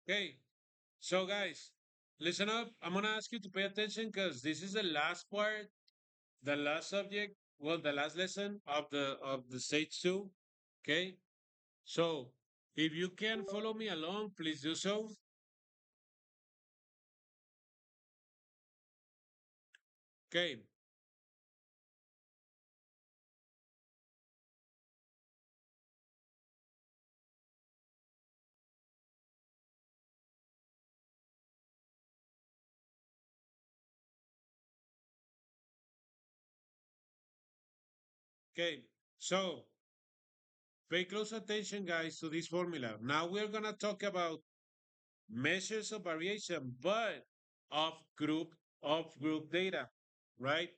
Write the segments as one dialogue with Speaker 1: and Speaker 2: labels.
Speaker 1: Okay, so guys, listen up. I'm gonna ask you to pay attention because this is the last part, the last subject, well, the last lesson of the stage two. Okay, so if you can follow me along, please do so. Okay, okay. So pay close attention, guys, to this formula. Now we're gonna talk about measures of variation, but of group data, right?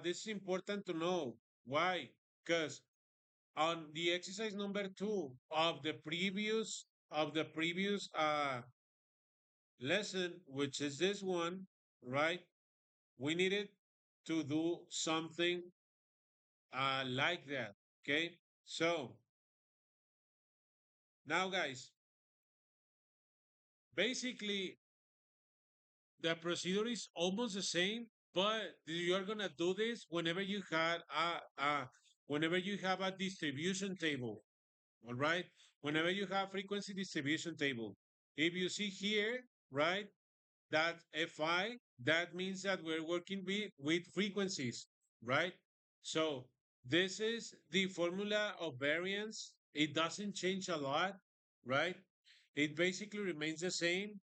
Speaker 1: This is important to know. Why? Because on the exercise number two of the previous lesson, which is this one, right? We needed to do something like that. Okay. So now, guys, basically the procedure is almost the same, but you are gonna do this whenever you have a distribution table. All right. Whenever you have frequency distribution table, if you see here, right, that Fi, that means that we're working with frequencies, right? So this is the formula of variance. It doesn't change a lot, right? It basically remains the same,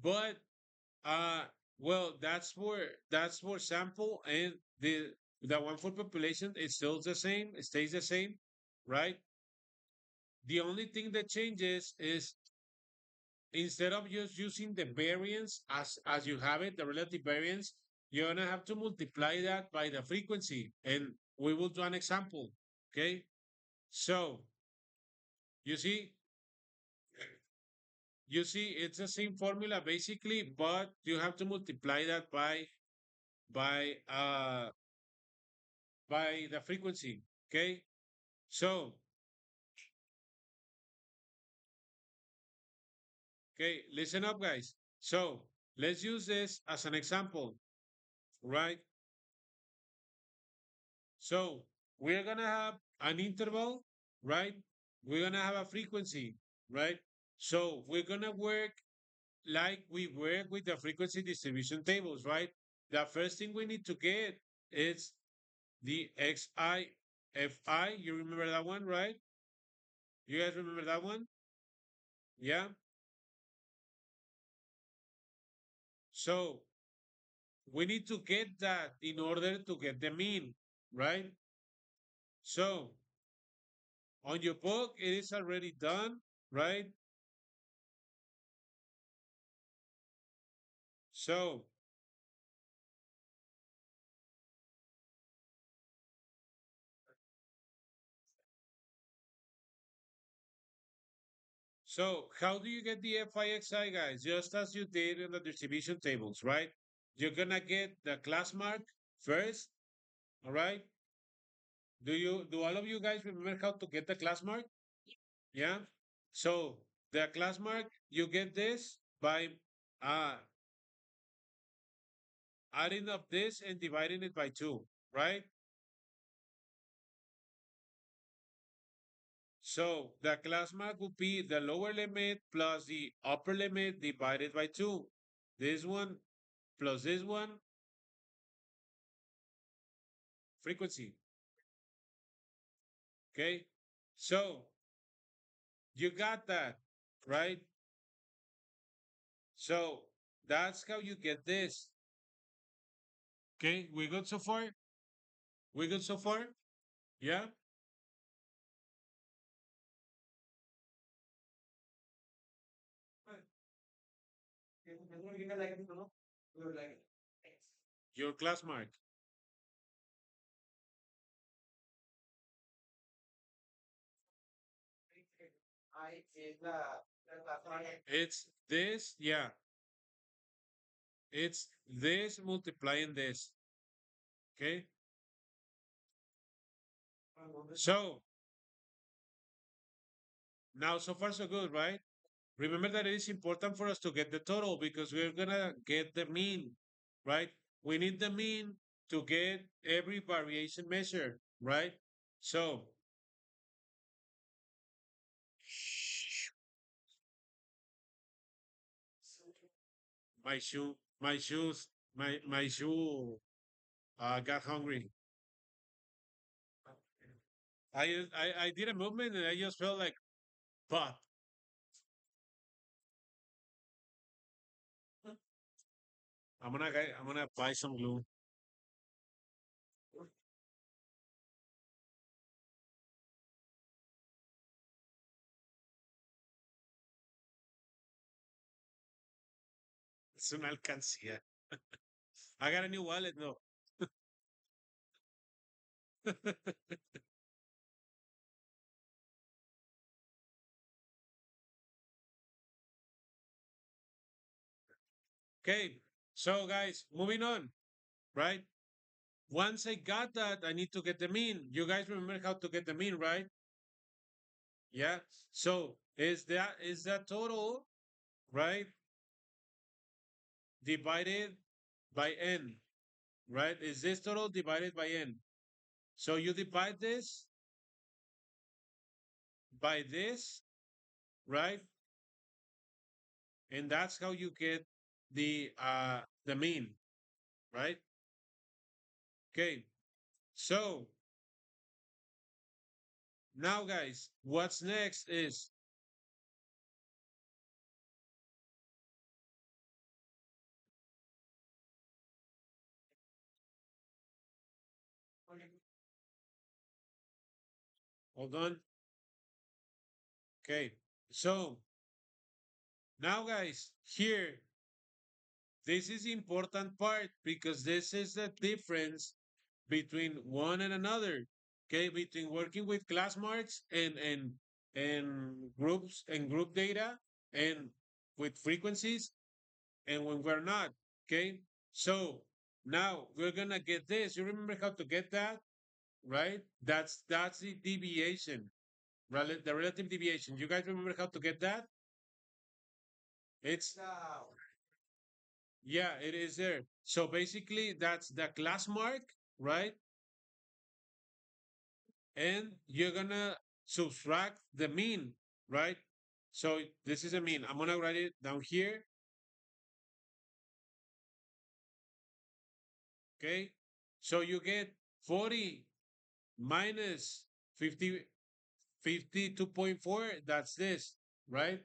Speaker 1: but uh well, that's for sample, and the one for population is still the same, it stays the same, right? The only thing that changes is instead of just using the variance as you have it, the relative variance, you're gonna have to multiply that by the frequency, and we will do an example. Okay, so you see, it's the same formula basically, but you have to multiply that by uh by the frequency. Okay, so okay, listen up, guys. So let's use this as an example, right? So we're gonna have an interval, right? We're gonna have a frequency, right? So we're gonna work like we work with the frequency distribution tables, right? The first thing we need to get is the XI, FI. You remember that one, right? You guys remember that one? Yeah. So we need to get that in order to get the mean, right? So on your book, it is already done, right? So So how do you get the FIXI, guys? Just as you did in the distribution tables, right? You're gonna get the class mark first, all right? Do all of you guys remember how to get the class mark? Yeah. So the class mark, you get this by uh adding up this and dividing it by two, right? So the class mark would be the lower limit plus the upper limit divided by two. This one plus this one, frequency. Okay. So you got that, right? So that's how you get this. Okay. We good so far? We good so far? Yeah. Your class mark. It's this. Yeah. It's this multiplying this. Okay. So now so far so good, right? Remember that it is important for us to get the total because we're gonna get the mean, right? We need the mean to get every variation measure, right? So my shoes, my shoe got hungry. I did a movement and I just felt like, fuck. I'm gonna buy some glue. Es una alcancía. I got a new wallet, no. Okay, so guys, moving on, right? Once I got that, I need to get the mean. You guys remember how to get the mean, right? Yeah. So is that total, right? Divided by n, right? Is this total divided by n? So you divide this by this, right? And that's how you get the mean, right? Okay. So now guys, what's next is hold on. Okay. So now guys, here this is the important part because this is the difference between one and another. Okay, between working with class marks and groups and group data and with frequencies and when we're not. Okay, so now we're gonna get this. You remember how to get that, right? That's the deviation, the relative deviation. You guys remember how to get that? It's yeah, it is there. So basically, that's the class mark, right? And you're gonna subtract the mean, right? So this is a mean. I'm gonna write it down here. Okay. So you get 40 minus 50, 52.4. That's this, right?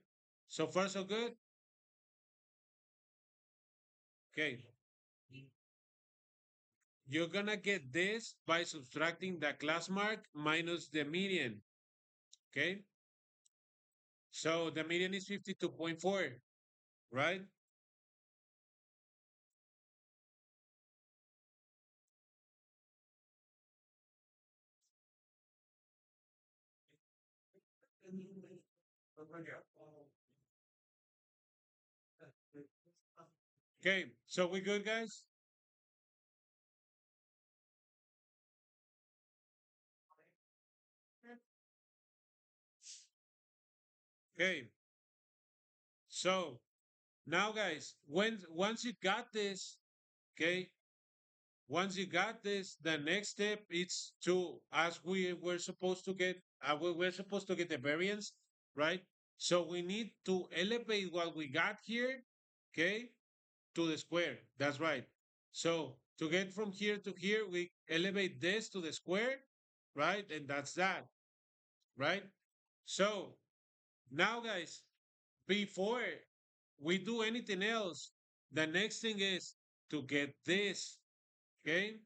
Speaker 1: So far, so good. Okay. You're gonna get this by subtracting the class mark minus the median. Okay. So the median is 52.4, right? Okay, so we good, guys? Okay, so now, guys, once you got this, okay, once you got this, the next step is to, as we were supposed to get, we're supposed to get the variance, right? So we need to elevate what we got here, okay, to the square. That's right. So to get from here to here, we elevate this to the square, right? And that's that, right? So now, guys, before we do anything else, the next thing is to get this, okay?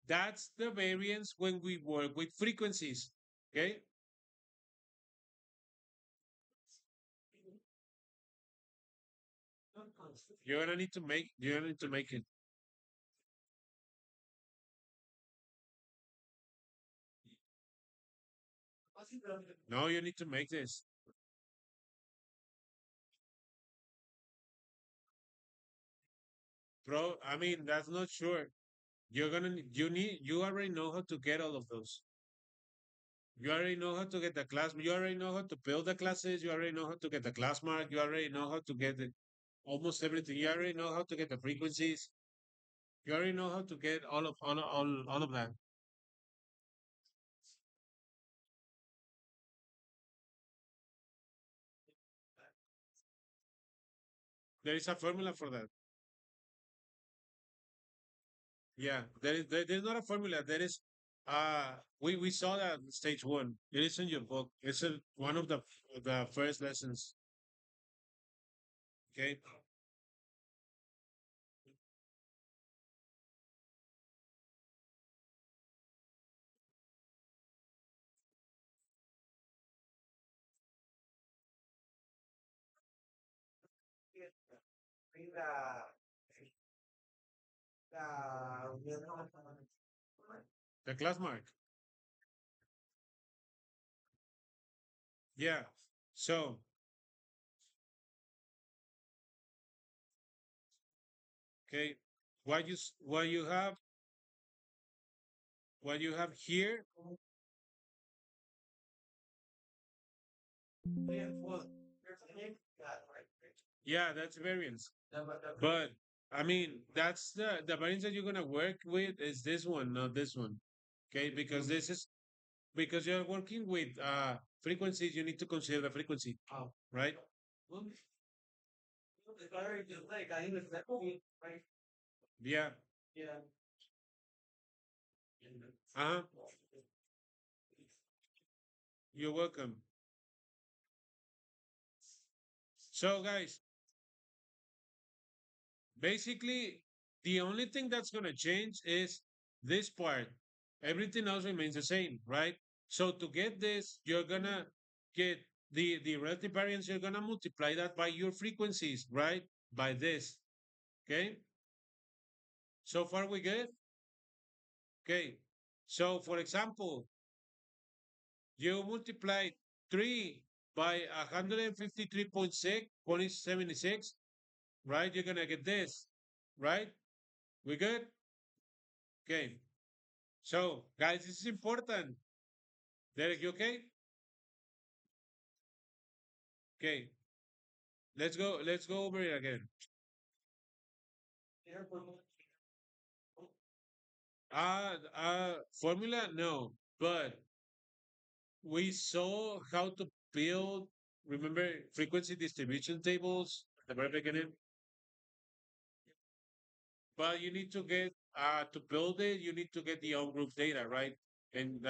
Speaker 1: That's the variance when we work with frequencies, okay? You're gonna need to make it. No, you need to make this. Bro, I mean, that's not sure. You already know how to get all of those. You already know how to get the class. You already know how to build the classes. You already know how to get the class mark. You already know how to get almost everything. You already know how to get the frequencies. You already know how to get all of that. There is a formula for that. Yeah, there's not a formula. There is we saw that in stage one. It is in your book. It's in one of the first lessons. Okay. The class mark. Yeah. So okay, what you have here. Yeah, that's variance. But I mean, that's the variance that you're gonna work with is this one, not this one. Okay, because this is because you're working with frequencies, you need to consider the frequency, right? Yeah. Uh-huh. You're welcome. So guys, basically the only thing that's gonna change is this part. Everything else remains the same, right? So to get this, you're gonna get the relative variance, you're gonna multiply that by your frequencies, right? By this. Okay. So far we good? Okay. So for example, you multiply 3 by 153.6, right? You're gonna get this, right? We good? Okay. So guys, this is important. Derek, you okay? Okay. Let's go over it again. Formula? No. But we saw how to build, remember, frequency distribution tables at the very beginning? But you need to get to build it, you need to get the on group data, right? And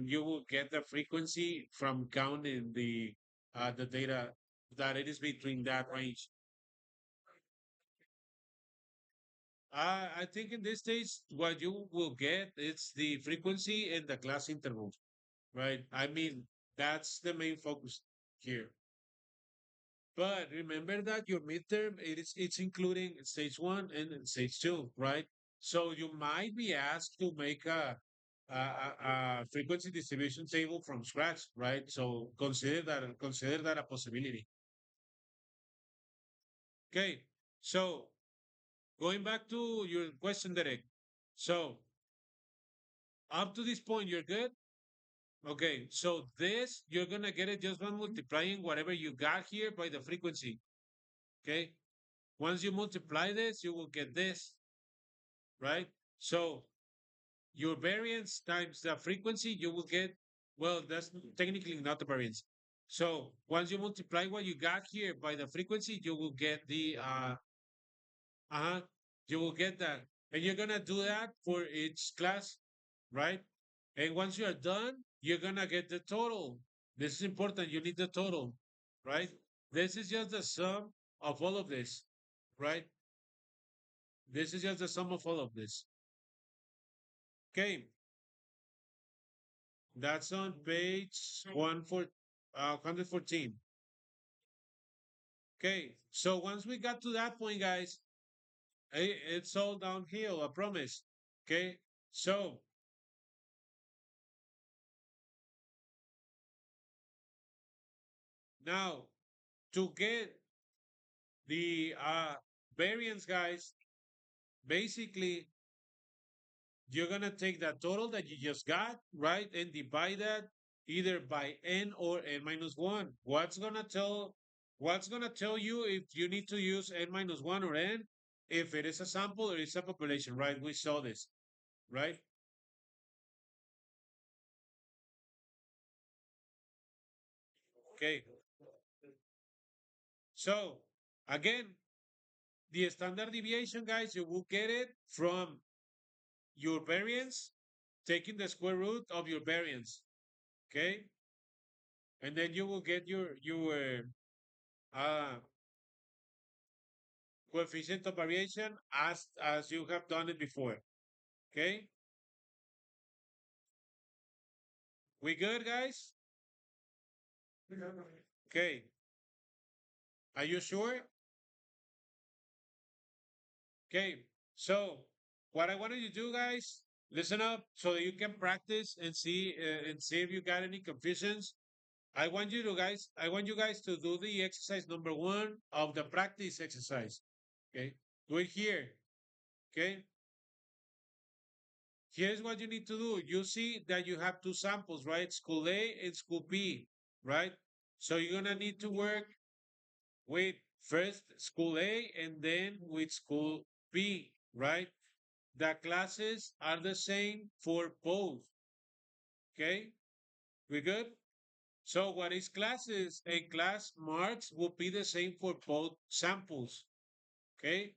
Speaker 1: you will get the frequency from counting the data that it is between that range. I think in this stage, what you will get is the frequency and the class interval, right? I mean, that's the main focus here. But remember that your midterm it's including stage one and stage two, right? So you might be asked to make a frequency distribution table from scratch, right? So consider that a possibility. Okay. So going back to your question, Derek. So up to this point, you're good. Okay. So this you're gonna get it just by multiplying whatever you got here by the frequency. Okay. Once you multiply this, you will get this, right? So your variance times the frequency, you will get, well, that's technically not the variance. So once you multiply what you got here by the frequency, you will get uh-huh, you will get that. And you're gonna do that for each class, right? And once you are done, you're gonna get the total. This is important. You need the total, right? This is just the sum of all of this, right? This is just the sum of all of this. Okay, that's on page 114. Okay, so once we got to that point, guys, it's all downhill, I promise. Okay, so now to get the variance, guys, basically you're gonna take that total that you just got, right, and divide that either by n or n minus one. What's gonna tell you if you need to use n minus one or n? If it is a sample or it's a population, right? We saw this, right? Okay. So again, the standard deviation, guys, you will get it from your variance, taking the square root of your variance. Okay. And then you will get your uh, coefficient of variation as you have done it before. Okay. We good, guys? Okay. Are you sure? Okay. So what I wanted you to do, guys, listen up so that you can practice and see if you got any confusions. I want you guys to do the exercise number one of the practice exercise. Okay. Do it here. Okay. Here's what you need to do. You see that you have two samples, right? School A and school B, right? So you're gonna need to work with first school A and then with school B, right? The classes are the same for both. Okay, we good? So what is classes? A class marks will be the same for both samples. Okay.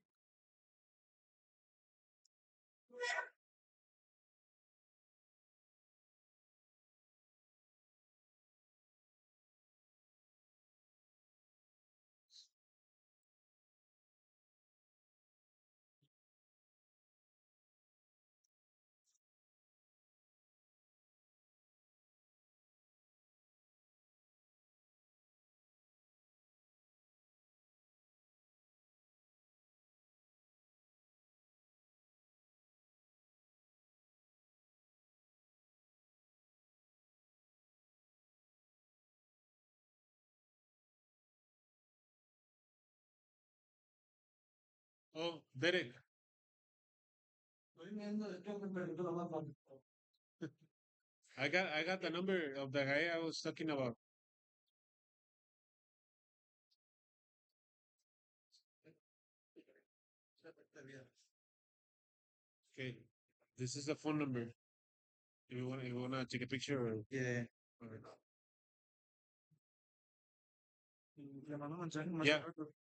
Speaker 1: Oh, Derek, I got the number of the guy I was talking about. Okay, this is the phone number. If you wanna take a picture or or- yeah,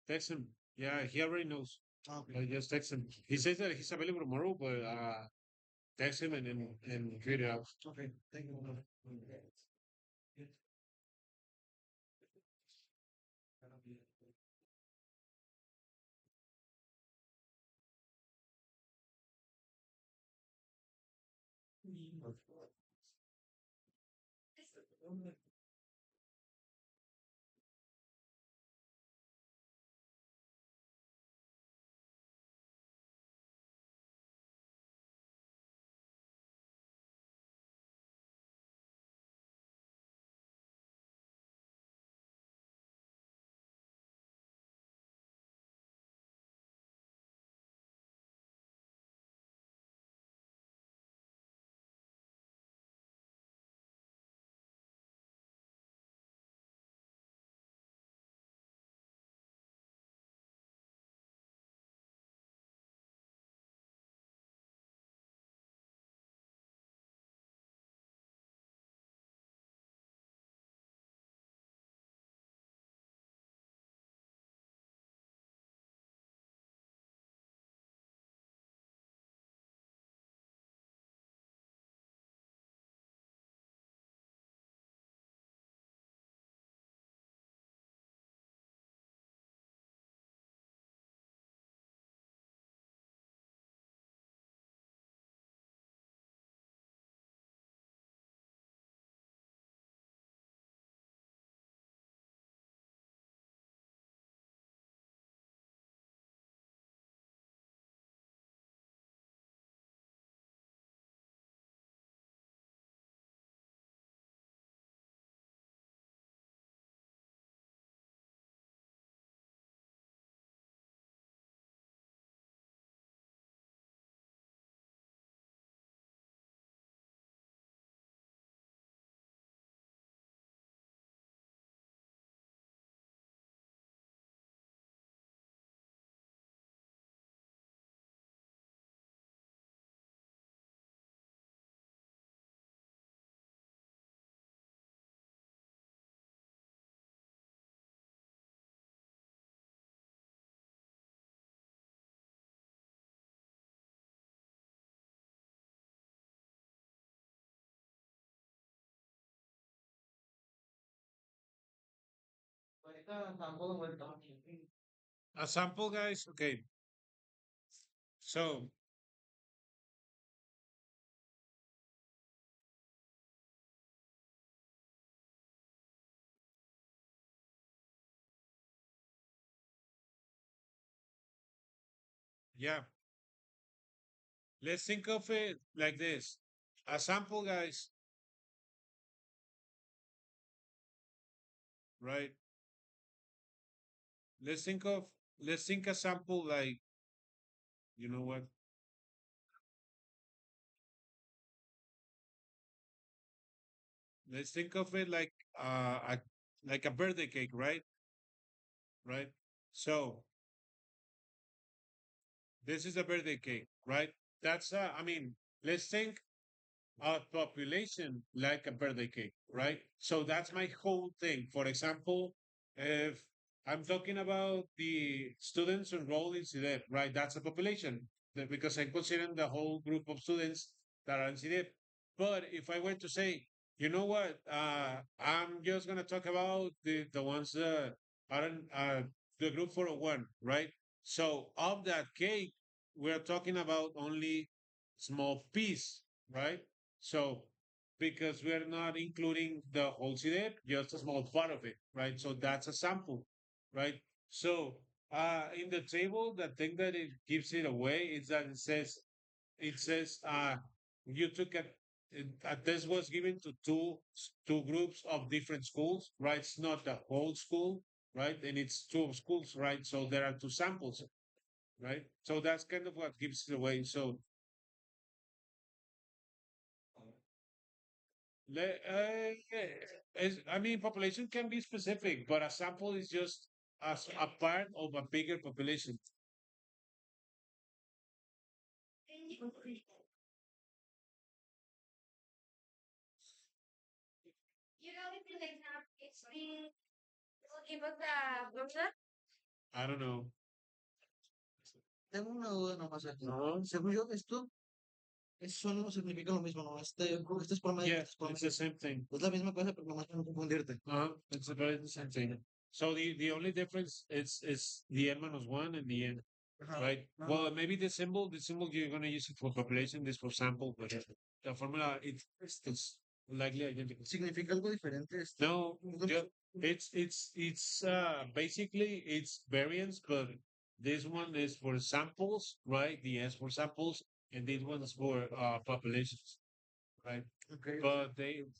Speaker 1: text him. Yeah, he already knows. I just text him. He says that he's available tomorrow, but text him and figure it out. A sample, guys. Okay. So yeah, let's think of it like this. A sample, guys, right? Let's think of let's think a sample like, you know what? Let's think of it like a birthday cake, right? Right? So this is a birthday cake, right? That's I mean, let's think a population like a birthday cake, right? So that's my whole thing. For example, if I'm talking about the students enrolled in CDEP, right? That's a population because I'm considering the whole group of students that are in CDEP. But if I were to say, you know what, I'm just gonna talk about the ones that are in the group 401, right? So of that cake, we're talking about only small piece, right? So because we're not including the whole CDEP, just a small part of it, right? So that's a sample, right? So in the table, the thing that it gives it away is that it says you took a test was given to two groups of different schools, right? It's not the whole school, right? And it's two schools, right? So there are two samples, right? So that's kind of what gives it away. So I mean, population can be specific, but a sample is just as a part of a bigger population. I don't know.
Speaker 2: Tengo una duda nomás aquí. Según yo, esto eso no significa lo mismo, ¿no? Este es promedio,
Speaker 1: Yeah,
Speaker 2: este es
Speaker 1: it's the
Speaker 2: promedio.
Speaker 1: same thing.
Speaker 2: Es la misma cosa, pero nomás para no confundirte.
Speaker 1: It's about the same thing. So the only difference is the n minus one and the n,
Speaker 2: Ajá.
Speaker 1: right?
Speaker 2: No,
Speaker 1: Well,
Speaker 2: no.
Speaker 1: maybe the symbol you're gonna use it for population, this for sample, but the formula it's likely identical.
Speaker 2: Significa algo diferente.
Speaker 1: No,
Speaker 2: Es lo
Speaker 1: ju-
Speaker 2: mismo.
Speaker 1: it's basically it's variance, but this one is for samples, right? The S for samples, and this one is for populations, right?
Speaker 2: Ok,
Speaker 1: But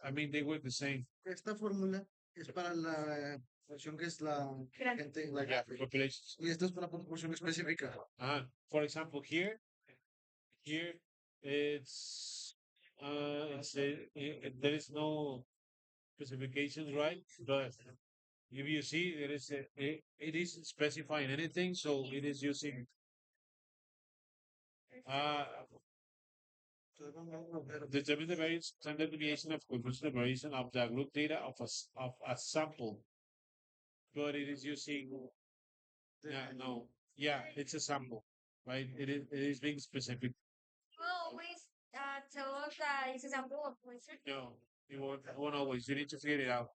Speaker 1: I mean, they work the same.
Speaker 2: esta fórmula es para la porción que es la gente, la
Speaker 1: Yeah, for populations.
Speaker 2: y esta es para proporción específica.
Speaker 1: For example, here there is no specifications, right? But if you see, it is specifying anything, so it is using uh, determine the variance standard deviation of conclusion variation of the group data of a sample, but it is using yeah, no, yeah, it's a sample, right? It is being specific. No, it won't always. You need to figure it out.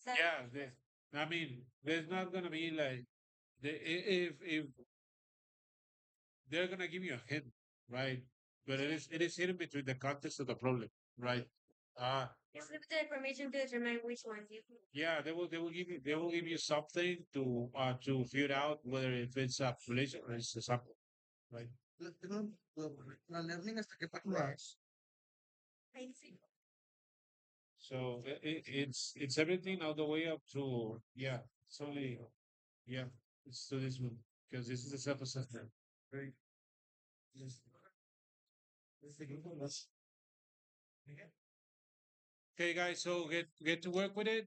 Speaker 1: Yeah, I mean, there's not gonna be like if they're gonna give you a hint, right? But it is hidden between the context of the problem, right? Uh yeah, they will give you something to figure out whether if it's a relation or it's a sample, right?
Speaker 2: La learning hasta qué página es.
Speaker 1: So it's everything all the way up to yeah, it's only yeah, it's to this one because this is a self-assessment. Right. Yes. Okay, guys, so get to work with it.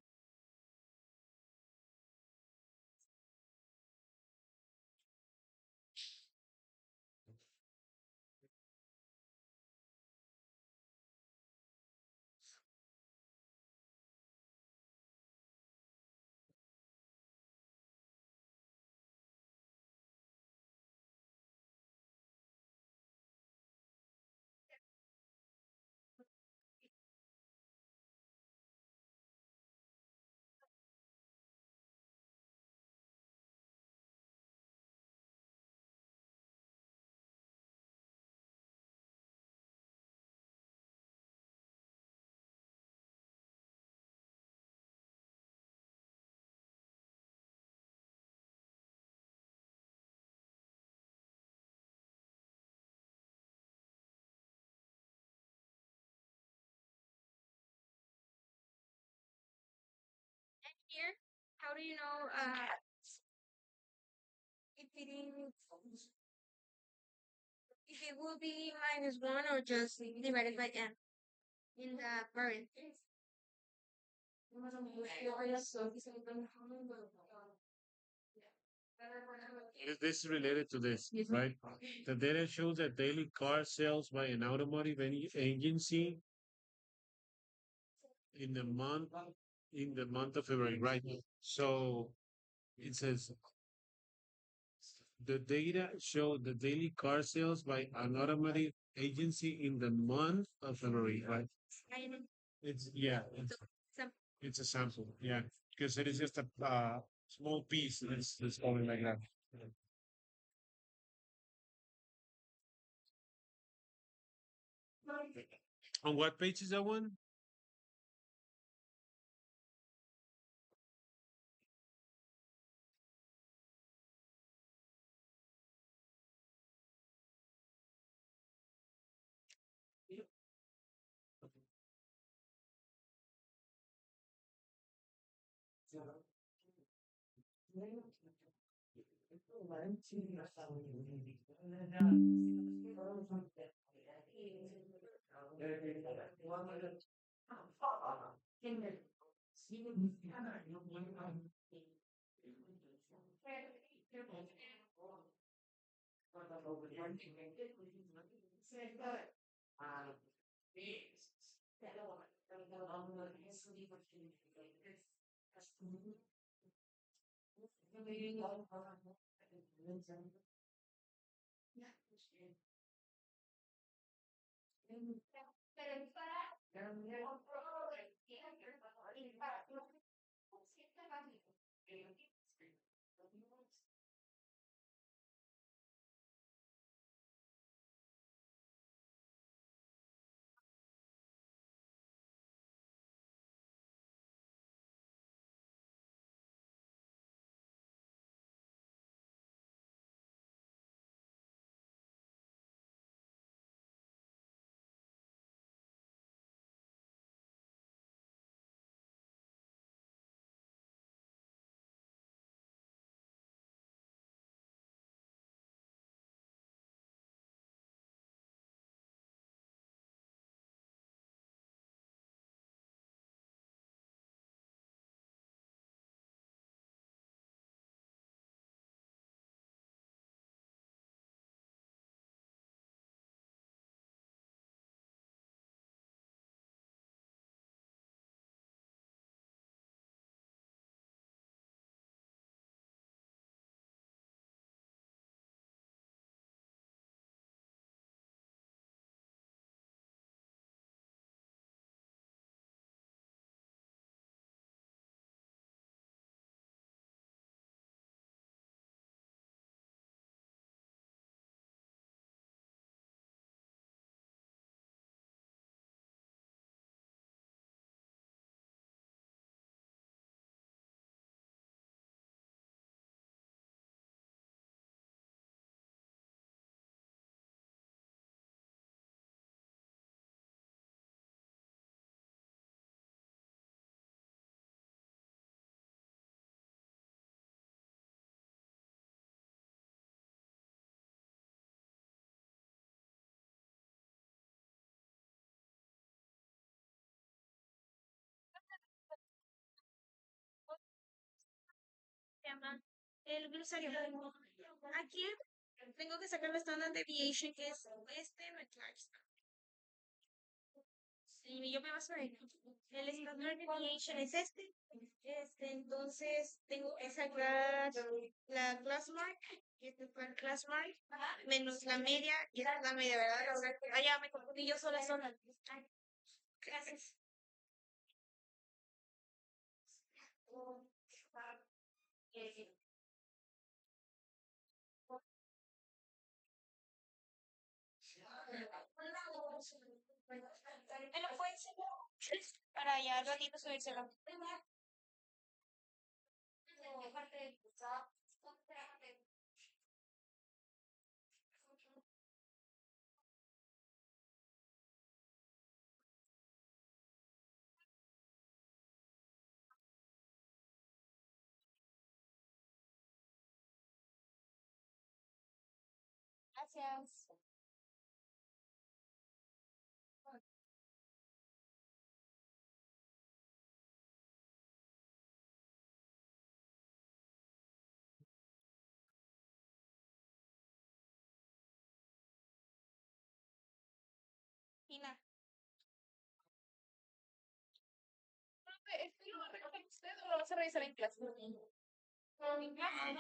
Speaker 1: This is related to this, right? The data shows that daily car sales by an automotive agency in the month of February, right? So it says the data show the daily car sales by an automotive agency in the month of February, right? It's yeah, it's a sample, yeah, because it is just a small piece. Let's call it like that. On what page is that one?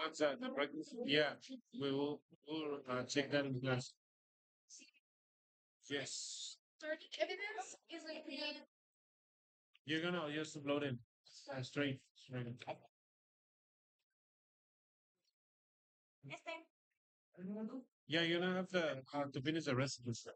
Speaker 1: What's that? The practice? Yeah, we'll check that in class. Yes. You're gonna just upload it straight. Yeah, you're gonna have to finish the rest of this.